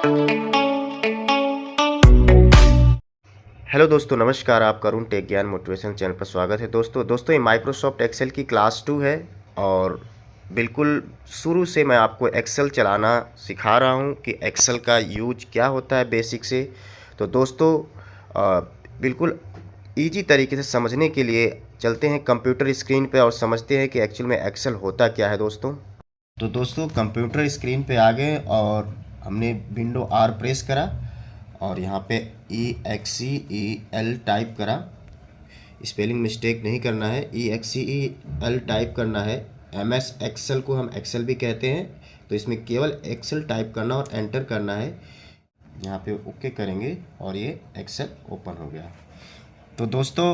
Hello दोस्तों, नमस्कार। आपका अरुण टेक ज्ञान मोटिवेशन चैनल पर स्वागत है। दोस्तों ये माइक्रोसॉफ्ट एक्सेल की क्लास 2 है और बिल्कुल शुरू से मैं आपको एक्सेल चलाना सिखा रहा हूं कि एक्सेल का यूज क्या होता है बेसिक से। तो दोस्तों बिल्कुल इजी तरीके से समझने के लिए चलते हैं कंप्यूटर स्क्रीन पे और समझते हैं कि एक्चुअल में एक्सेल होता क्या है दोस्तों। तो दोस्तों कंप्यूटर स्क्रीन पे आ गए और हमने विंडो आर प्रेस करा और यहाँ पे EXCEL टाइप करा। स्पेलिंग मिस्टेक नहीं करना है, EXCEL टाइप करना है। MS एक्सेल को हम एक्सेल भी कहते हैं, तो इसमें केवल एक्सेल टाइप करना और एंटर करना है। यहाँ पे ओके करेंगे और ये एक्सेल ओपन हो गया। तो दोस्तों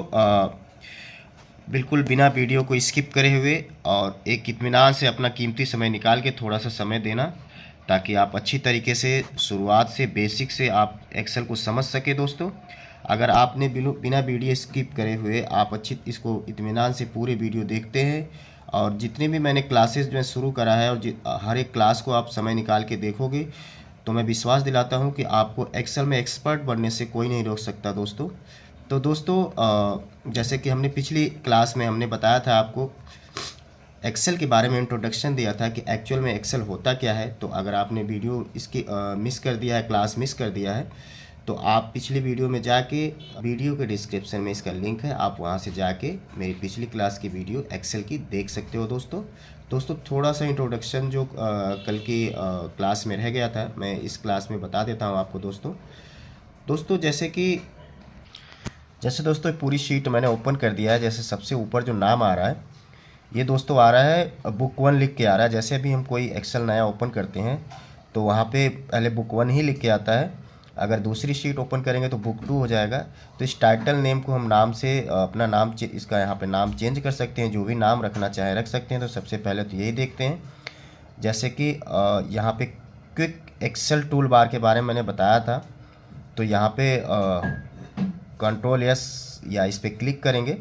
बिल्कुल बिना वीडियो को स्किप करे हुए और एक इत्मीनान से अपना कीमती समय निकाल के थोड़ा सा समय देना, ताकि आप अच्छी तरीके से शुरुआत से बेसिक से आप एक्सेल को समझ सके। दोस्तों अगर आपने बिना वीडियो स्किप करे हुए आप इसको इत्मीनान से पूरे वीडियो देखते हैं और जितने भी मैंने क्लासेस में शुरू करा है और हर एक क्लास को आप समय निकाल के देखोगे, तो मैं विश्वास दिलाता हूं कि आपको एक्सेल में एक्सपर्ट बनने से कोई नहीं रोक सकता। तो दोस्तों जैसे कि हमने पिछली क्लास में हमने बताया था आपको, एक्सेल के बारे में इंट्रोडक्शन दिया था कि एक्चुअल में एक्सेल होता क्या है। तो अगर आपने वीडियो इसकी मिस कर दिया है, क्लास मिस कर दिया है, तो आप पिछली वीडियो में जाके वीडियो के डिस्क्रिप्शन में इसका लिंक है, आप वहां से जाके मेरी पिछली क्लास की वीडियो एक्सेल की देख सकते हो। दोस्तों थोड़ा सा इंट्रोडक्शन जो कल की क्लास में रह गया था, मैं इस क्लास में बता देता हूँ आपको। दोस्तों जैसे दोस्तों पूरी शीट मैंने ओपन कर दिया है। जैसे सबसे ऊपर जो नाम आ रहा है, ये दोस्तों आ रहा है बुक 1 लिख के आ रहा है। जैसे अभी हम कोई एक्सेल नया ओपन करते हैं तो वहाँ पे पहले बुक 1 ही लिख के आता है। अगर दूसरी शीट ओपन करेंगे तो बुक 2 हो जाएगा। तो इस टाइटल नेम को हम नाम से अपना नाम इसका यहाँ पे नाम चेंज कर सकते हैं, जो भी नाम रखना चाहे रख सकते हैं। तो सबसे पहले तो यही देखते हैं, जैसे कि यहाँ पे क्विक एक्सेल टूल बार के बारे में मैंने बताया था। तो यहाँ पे कंट्रोल एस या इस पर क्लिक करेंगे,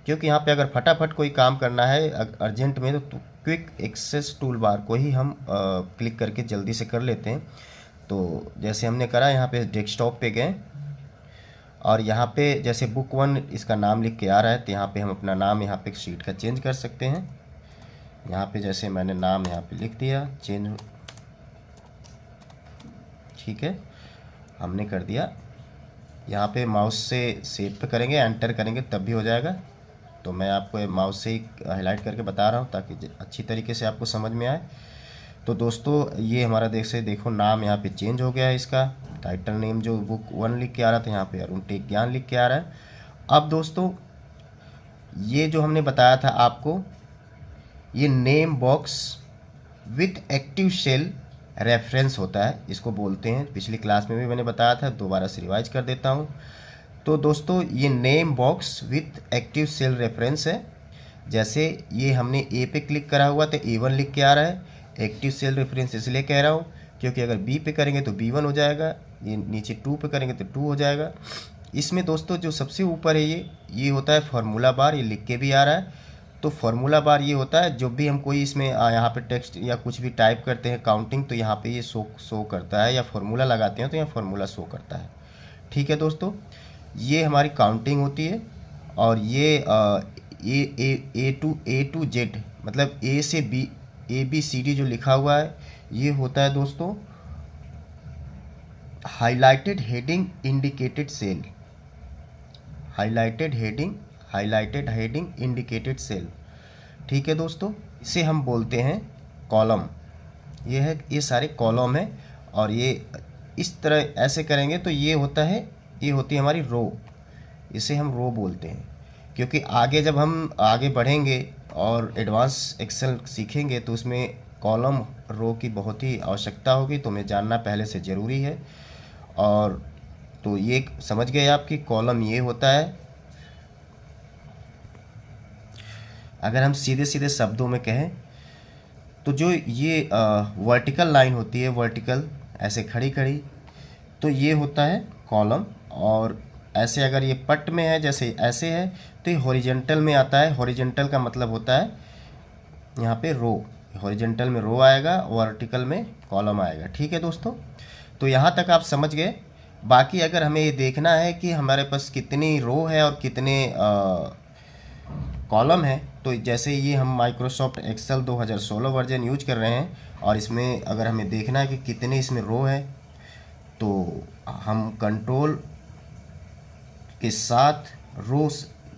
क्योंकि यहाँ पे अगर फटाफट कोई काम करना है अर्जेंट में, तो क्विक एक्सेस टूल बार को ही हम क्लिक करके जल्दी से कर लेते हैं। तो जैसे हमने करा, यहाँ पे डेस्कटॉप पे गए और यहाँ पे जैसे बुक 1 इसका नाम लिख के आ रहा है, तो यहाँ पे हम अपना नाम यहाँ पे शीट का चेंज कर सकते हैं। यहाँ पे जैसे मैंने नाम यहाँ पे लिख दिया, चेंज, ठीक है, हमने कर दिया। यहाँ पे माउस से सेव पे करेंगे, एंटर करेंगे तब भी हो जाएगा। तो मैं आपको माउस से ही हाईलाइट करके बता रहा हूँ ताकि अच्छी तरीके से आपको समझ में आए। तो दोस्तों ये हमारा देखो नाम यहाँ पे चेंज हो गया है। इसका टाइटल नेम जो बुक 1 लिख के आ रहा था, यहाँ पे अरुण टेक ज्ञान लिख के आ रहा है। अब दोस्तों ये जो हमने बताया था आपको, ये name box with active cell reference होता है, इसको बोलते हैं। पिछली क्लास में भी मैंने बताया था, दोबारा से रिवाइज कर देता हूँ। तो दोस्तों ये name box with active cell reference है। जैसे ये हमने ए पे क्लिक करा हुआ तो A1 लिख के आ रहा है। एक्टिव सेल रेफरेंस इसलिए कह रहा हूँ क्योंकि अगर बी पे करेंगे तो B1 हो जाएगा, ये नीचे 2 पे करेंगे तो 2 हो जाएगा। इसमें दोस्तों जो सबसे ऊपर है ये होता है फार्मूला बार, ये लिख के भी आ रहा है। तो फार्मूला बार ये होता है जब भी हम कोई इसमें यहाँ पे टेक्स्ट या कुछ भी टाइप करते हैं काउंटिंग, तो यहाँ पे ये शो करता है, या फार्मूला लगाते हैं तो यहाँ फार्मूला शो करता है। ठीक है दोस्तों, ये हमारी काउंटिंग होती है। और ये ए टू जेड मतलब ए से बी, ABCD जो लिखा हुआ है, ये होता है दोस्तों highlighted heading indicated cell. Highlighted heading indicated cell, ठीक है दोस्तों। इसे हम बोलते हैं कॉलम। ये सारे कॉलम है और ये इस तरह ऐसे करेंगे तो ये होती है हमारी रो। इसे हम रो बोलते हैं, क्योंकि आगे जब हम आगे बढ़ेंगे और एडवांस एक्सेल सीखेंगे तो उसमें कॉलम रो की बहुत ही आवश्यकता होगी, तो हमें जानना पहले से ज़रूरी है। और तो ये समझ गए आप कि कॉलम ये होता है। अगर हम सीधे सीधे शब्दों में कहें तो जो ये वर्टिकल लाइन होती है, वर्टिकल ऐसे खड़ी खड़ी, तो ये होता है कॉलम। और ऐसे अगर ये पट में है, जैसे ऐसे है, तो ये हॉरिजेंटल में आता है। हॉरिजेंटल का मतलब होता है यहाँ पे रो, हॉरिजेंटल में रो आएगा, वर्टिकल में कॉलम आएगा। ठीक है दोस्तों, तो यहाँ तक आप समझ गए। बाकी अगर हमें ये देखना है कि हमारे पास कितनी रो है और कितने कॉलम है, तो जैसे ये हम माइक्रोसॉफ्ट एक्सेल 2016 वर्जन यूज कर रहे हैं, और इसमें अगर हमें देखना है कि कितने इसमें रो है, तो हम कंट्रोल के साथ रो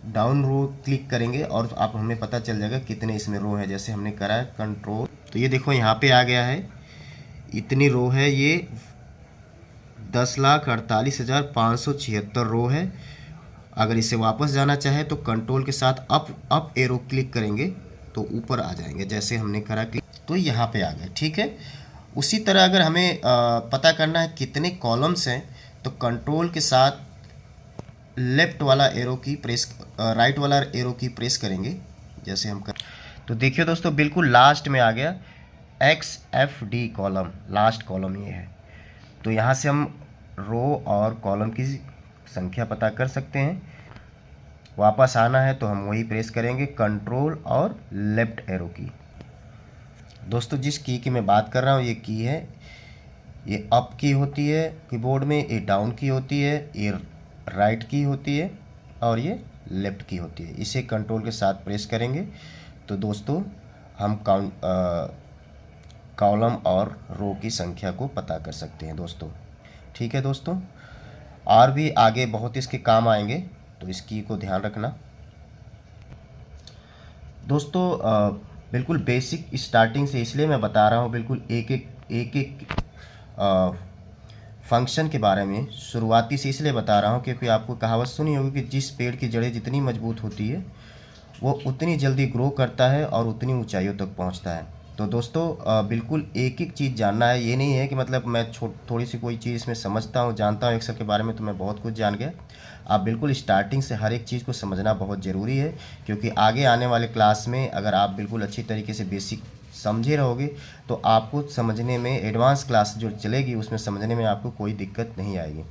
डाउन रो क्लिक करेंगे और आप हमें पता चल जाएगा कितने इसमें रो है। जैसे हमने करा है कंट्रोल, तो ये देखो यहाँ पे आ गया है, इतनी रो है, ये 10,48,576 रो है। अगर इसे वापस जाना चाहे तो कंट्रोल के साथ अप एरो क्लिक करेंगे तो ऊपर आ जाएंगे, जैसे हमने करा क्लिक, तो यहाँ पे आ गए। ठीक है। उसी तरह अगर हमें पता करना है कितने कॉलम्स हैं, तो कंट्रोल के साथ लेफ्ट वाला एरो की प्रेस, राइट वाला एरो की प्रेस करेंगे, जैसे हम कर, तो देखिए दोस्तों बिल्कुल लास्ट में आ गया XFD कॉलम, लास्ट कॉलम ये है। तो यहाँ से हम रो और कॉलम की संख्या पता कर सकते हैं। वापस आना है तो हम वही प्रेस करेंगे, कंट्रोल और लेफ्ट एरो की। दोस्तों जिस की मैं बात कर रहा हूँ, ये की है, ये अप की होती है कीबोर्ड में, ये डाउन की होती है, ये राइट की होती है, और ये लेफ्ट की होती है। इसे कंट्रोल के साथ प्रेस करेंगे तो दोस्तों हम कॉलम और रो की संख्या को पता कर सकते हैं दोस्तों। ठीक है दोस्तों, और भी आगे बहुत इसके काम आएंगे, तो इसकी को ध्यान रखना दोस्तों। बिल्कुल बेसिक स्टार्टिंग से इसलिए मैं बता रहा हूँ, बिल्कुल एक एक फंक्शन के बारे में शुरुआती से इसलिए बता रहा हूँ क्योंकि आपको कहावत सुनी होगी कि जिस पेड़ की जड़ें जितनी मजबूत होती है वो उतनी जल्दी ग्रो करता है और उतनी ऊंचाइयों तक पहुँचता है। तो दोस्तों बिल्कुल एक एक चीज़ जानना है, ये नहीं है कि मतलब मैं थोड़ी सी कोई चीज़ इसमें समझता हूँ, जानता हूँ एक्सेल के बारे में तो मैं बहुत कुछ जान गया। आप बिल्कुल स्टार्टिंग से हर एक चीज़ को समझना बहुत ज़रूरी है, क्योंकि आगे आने वाले क्लास में अगर आप बिल्कुल अच्छी तरीके से बेसिक समझे रहोगे तो आपको समझने में, एडवांस क्लास जो चलेगी उसमें समझने में आपको कोई दिक्कत नहीं आएगी।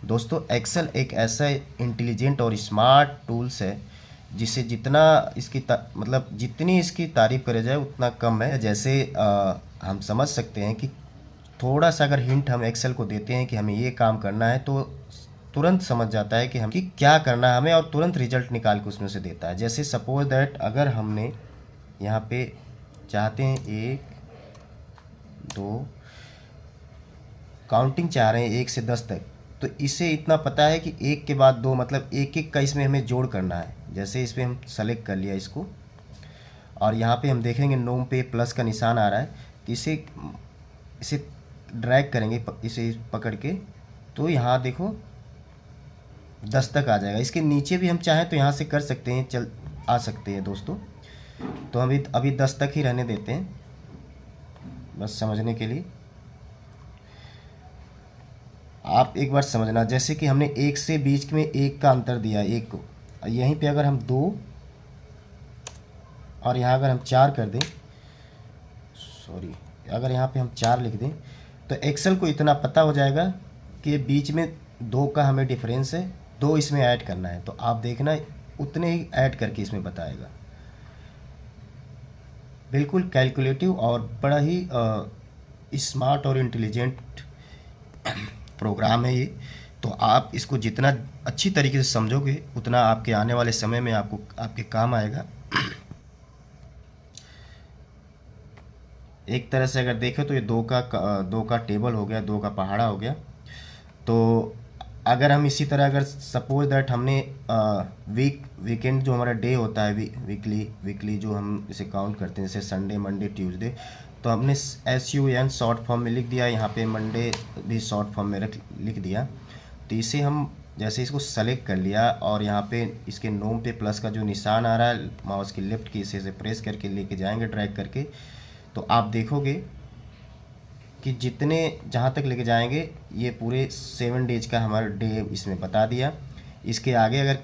दोस्तों एक्सेल एक ऐसा इंटेलिजेंट और स्मार्ट टूल्स है जिसे जितना इसकी मतलब जितनी इसकी तारीफ़ करे जाए उतना कम है। जैसे हम समझ सकते हैं कि थोड़ा सा अगर हिंट हम एक्सेल को देते हैं कि हमें ये काम करना है, तो तुरंत समझ जाता है कि हम क्या करना है हमें, और तुरंत रिजल्ट निकाल के उसमें से देता है। जैसे सपोज दैट अगर हमने यहाँ पे चाहते हैं 1 2 काउंटिंग चाह रहे हैं 1 से 10 तक, तो इसे इतना पता है कि 1 के बाद 2 मतलब एक एक का इसमें हमें जोड़ करना है। जैसे इसमें हम सेलेक्ट कर लिया इसको, और यहाँ पे हम देखेंगे नोम पे प्लस का निशान आ रहा है, तो इसे ड्रैग करेंगे, इसे पकड़ के, तो यहाँ देखो 10 तक आ जाएगा। इसके नीचे भी हम चाहें तो यहाँ से कर सकते हैं, आ सकते हैं दोस्तों। तो हम अभी 10 तक ही रहने देते हैं, बस समझने के लिए। आप एक बार समझना, जैसे कि हमने 1 से बीच में 1 का अंतर दिया, 1 को, यहीं पे अगर हम 2 और यहाँ अगर हम 4 कर दें, सॉरी, अगर यहाँ पे हम 4 लिख दें, तो एक्सेल को इतना पता हो जाएगा कि ये बीच में 2 का हमें डिफरेंस है, 2 इसमें ऐड करना है। तो आप देखना उतने ही ऐड करके इसमें बताएगा। बिल्कुल कैलकुलेटिव और बड़ा ही स्मार्ट और इंटेलिजेंट प्रोग्राम है ये। तो आप इसको जितना अच्छी तरीके से समझोगे उतना आपके आने वाले समय में आपको आपके काम आएगा। एक तरह से अगर देखें तो ये 2 का टेबल हो गया, 2 का पहाड़ा हो गया। तो अगर हम इसी तरह अगर सपोज दैट हमने वीकेंड जो हमारा डे होता है, वीकली जो हम इसे काउंट करते हैं, जैसे संडे मंडे ट्यूसडे, तो हमने SUN शॉर्ट फॉर्म में लिख दिया, यहाँ पे मंडे भी शॉर्ट फॉर्म में लिख दिया। तो इसे हम जैसे इसको सेलेक्ट कर लिया और यहाँ पे इसके नोम पे प्लस का जो निशान आ रहा है, माउस की लेफ्ट की से प्रेस करके लेके जाएंगे ड्रैग करके, तो आप देखोगे कि जितने जहाँ तक लेके जाएंगे ये पूरे 7 डेज का हमारा डे इसमें बता दिया। इसके आगे अगर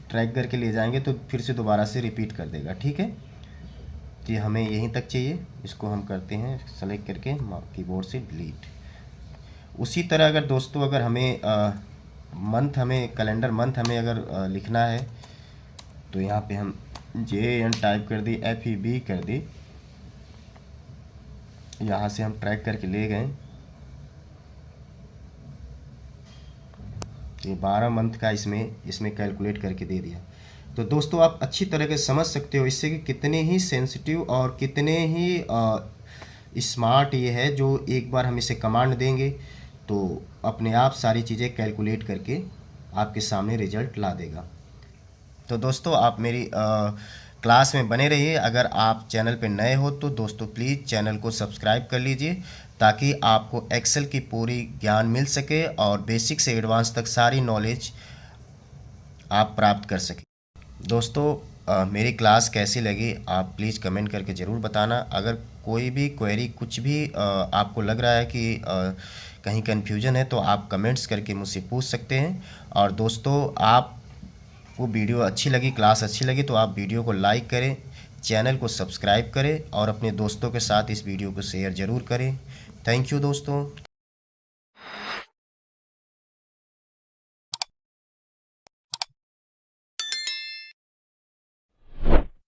ट्रैक करके ले जाएंगे तो फिर से दोबारा से रिपीट कर देगा। ठीक है, तो हमें यहीं तक चाहिए, इसको हम करते हैं सेलेक्ट करके कीबोर्ड से डिलीट। उसी तरह अगर दोस्तों अगर हमें मंथ, हमें कैलेंडर मंथ हमें अगर लिखना है, तो यहाँ पे हम JN टाइप कर दी, FEB कर दी, यहाँ से हम ट्रैक करके ले गए ये 12 मंथ का इसमें कैलकुलेट करके दे दिया। तो दोस्तों आप अच्छी तरह से समझ सकते हो इससे कि कितने ही सेंसिटिव और कितने ही स्मार्ट ये है, जो एक बार हम इसे कमांड देंगे तो अपने आप सारी चीज़ें कैलकुलेट करके आपके सामने रिजल्ट ला देगा। तो दोस्तों आप मेरी क्लास में बने रहिए। अगर आप चैनल पे नए हो तो दोस्तों प्लीज़ चैनल को सब्सक्राइब कर लीजिए, ताकि आपको एक्सेल की पूरी ज्ञान मिल सके और बेसिक से एडवांस तक सारी नॉलेज आप प्राप्त कर सकें। दोस्तों मेरी क्लास कैसी लगी आप प्लीज़ कमेंट करके ज़रूर बताना। अगर कोई भी क्वेरी कुछ भी आपको लग रहा है कि कहीं कन्फ्यूजन है तो आप कमेंट्स करके मुझसे पूछ सकते हैं। और दोस्तों आपको वीडियो अच्छी लगी, क्लास अच्छी लगी तो आप वीडियो को लाइक करें, चैनल को सब्सक्राइब करें और अपने दोस्तों के साथ इस वीडियो को शेयर ज़रूर करें। थैंक यू दोस्तों।